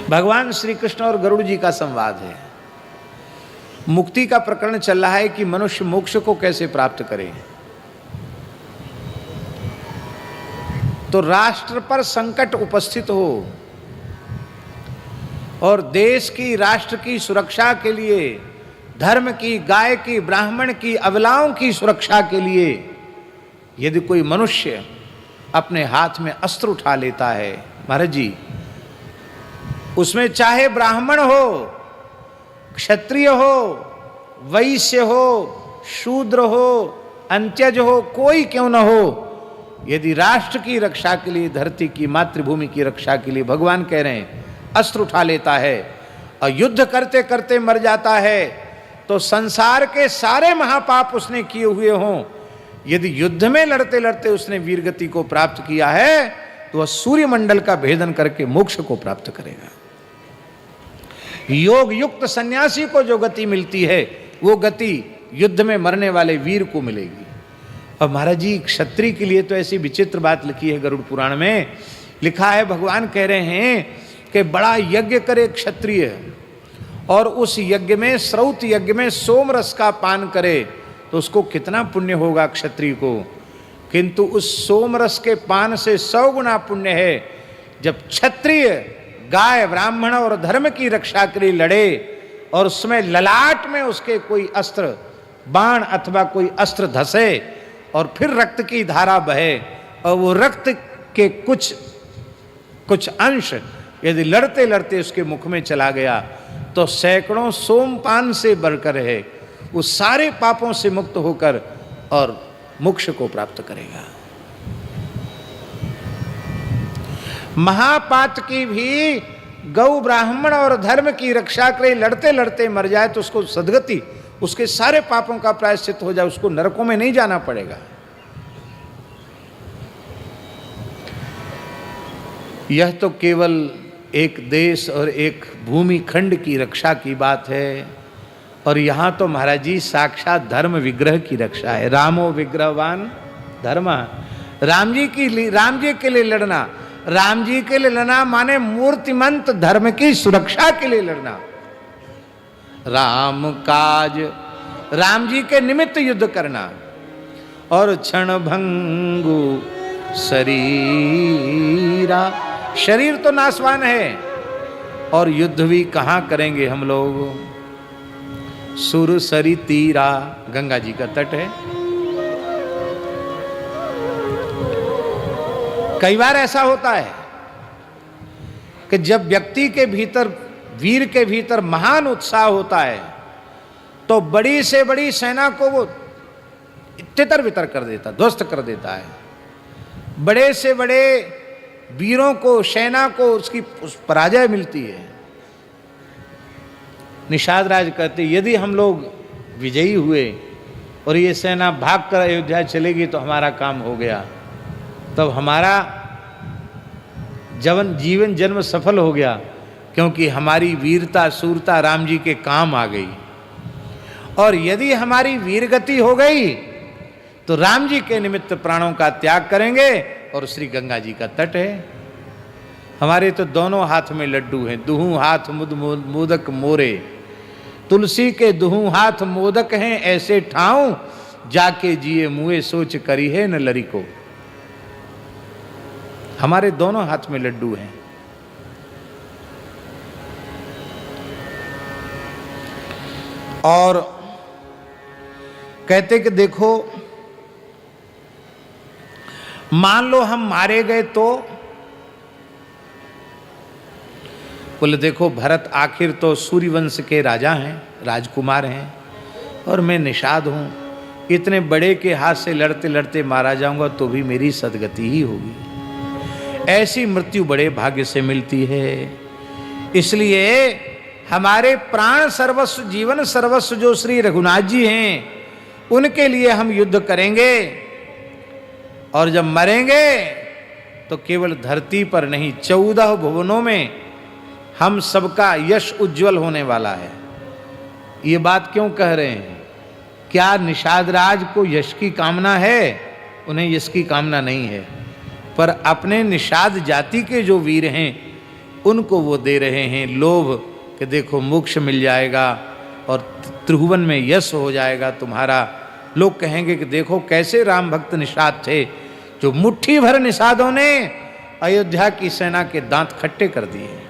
भगवान श्री कृष्ण और गरुड़ जी का संवाद है। मुक्ति का प्रकरण चल रहा है कि मनुष्य मोक्ष को कैसे प्राप्त करे। तो राष्ट्र पर संकट उपस्थित हो और देश की, राष्ट्र की सुरक्षा के लिए, धर्म की, गाय की, ब्राह्मण की, अबलाओं की सुरक्षा के लिए यदि कोई मनुष्य अपने हाथ में अस्त्र उठा लेता है, महाराज जी, उसमें चाहे ब्राह्मण हो, क्षत्रिय हो, वैश्य हो, शूद्र हो, अंत्यज हो, कोई क्यों न हो, यदि राष्ट्र की रक्षा के लिए, धरती की, मातृभूमि की रक्षा के लिए भगवान कह रहे हैं अस्त्र उठा लेता है और युद्ध करते करते मर जाता है, तो संसार के सारे महापाप उसने किए हुए हों, यदि युद्ध में लड़ते लड़ते उसने वीरगति को प्राप्त किया है तो वह सूर्यमंडल का भेदन करके मोक्ष को प्राप्त करेगा। योग युक्त सन्यासी को जो गति मिलती है वो गति युद्ध में मरने वाले वीर को मिलेगी। और महाराज जी, क्षत्रिय के लिए तो ऐसी विचित्र बात लिखी है गरुड़ पुराण में, लिखा है, भगवान कह रहे हैं कि बड़ा यज्ञ करे क्षत्रिय और उस यज्ञ में, श्रौत यज्ञ में सोम रस का पान करे तो उसको कितना पुण्य होगा क्षत्रिय को। किंतु उस सोम रस के पान से 100 गुना पुण्य है जब क्षत्रिय गाय, ब्राह्मण और धर्म की रक्षा के लिए लड़े और उसमें ललाट में उसके कोई अस्त्र, बाण अथवा कोई अस्त्र धसे और फिर रक्त की धारा बहे और वो रक्त के कुछ अंश यदि लड़ते लड़ते उसके मुख में चला गया तो सैकड़ों सोमपान से बढ़कर है, वो सारे पापों से मुक्त होकर और मोक्ष को प्राप्त करेगा। महापात की भी गौ, ब्राह्मण और धर्म की रक्षा करे लड़ते लड़ते मर जाए तो उसको सदगति, उसके सारे पापों का प्रायश्चित हो जाए, उसको नरकों में नहीं जाना पड़ेगा। यह तो केवल एक देश और एक भूमि खंड की रक्षा की बात है, और यहाँ तो महाराज जी साक्षात धर्म विग्रह की रक्षा है। रामो विग्रहवान धर्म, राम जी के लिए लड़ना, राम जी के लिए लड़ना माने मूर्तिमंत धर्म की सुरक्षा के लिए लड़ना। राम काज, राम जी के निमित्त युद्ध करना, और क्षण भंगु शरीरा, शरीर तो नाशवान है और युद्ध भी कहाँ करेंगे हम लोग। सुर सरी तीरा, गंगा जी का तट है। कई बार ऐसा होता है कि जब व्यक्ति के भीतर, वीर के भीतर महान उत्साह होता है तो बड़ी से बड़ी सेना को वो तितर बितर कर देता, ध्वस्त कर देता है। बड़े से बड़े वीरों को, सेना को उसकी पराजय मिलती है। निषाद राज कहते, यदि हम लोग विजयी हुए और ये सेना भागकर अयोध्या चलेगी तो हमारा काम हो गया, तब हमारा जीवन जन्म सफल हो गया, क्योंकि हमारी वीरता, शूरता राम जी के काम आ गई। और यदि हमारी वीरगति हो गई तो राम जी के निमित्त प्राणों का त्याग करेंगे, और श्री गंगा जी का तट है। हमारे तो दोनों हाथ में लड्डू हैं, दुहू हाथ मोदक मोरे, तुलसी के दुहू हाथ मोदक हैं, ऐसे ठाऊं जाके जिए मुए सोच करी है न लरी को। हमारे दोनों हाथ में लड्डू हैं। और कहते कि देखो, मान लो हम मारे गए तो, बोले देखो भरत आखिर तो सूर्यवंश के राजा हैं, राजकुमार हैं, और मैं निषाद हूं, इतने बड़े के हाथ से लड़ते लड़ते मारा जाऊंगा तो भी मेरी सदगति ही होगी। ऐसी मृत्यु बड़े भाग्य से मिलती है। इसलिए हमारे प्राण सर्वस्व, जीवन सर्वस्व जो श्री रघुनाथ जी हैं, उनके लिए हम युद्ध करेंगे, और जब मरेंगे तो केवल धरती पर नहीं, 14 भुवनों में हम सबका यश उज्जवल होने वाला है। ये बात क्यों कह रहे हैं? क्या निषाद राज को यश की कामना है? उन्हें यश की कामना नहीं है, पर अपने निषाद जाति के जो वीर हैं, उनको वो दे रहे हैं लोभ कि देखो मोक्ष मिल जाएगा और त्रिभुवन में यश हो जाएगा तुम्हारा। लोग कहेंगे कि देखो कैसे राम भक्त निषाद थे, जो मुट्ठी भर निषादों ने अयोध्या की सेना के दांत खट्टे कर दिए।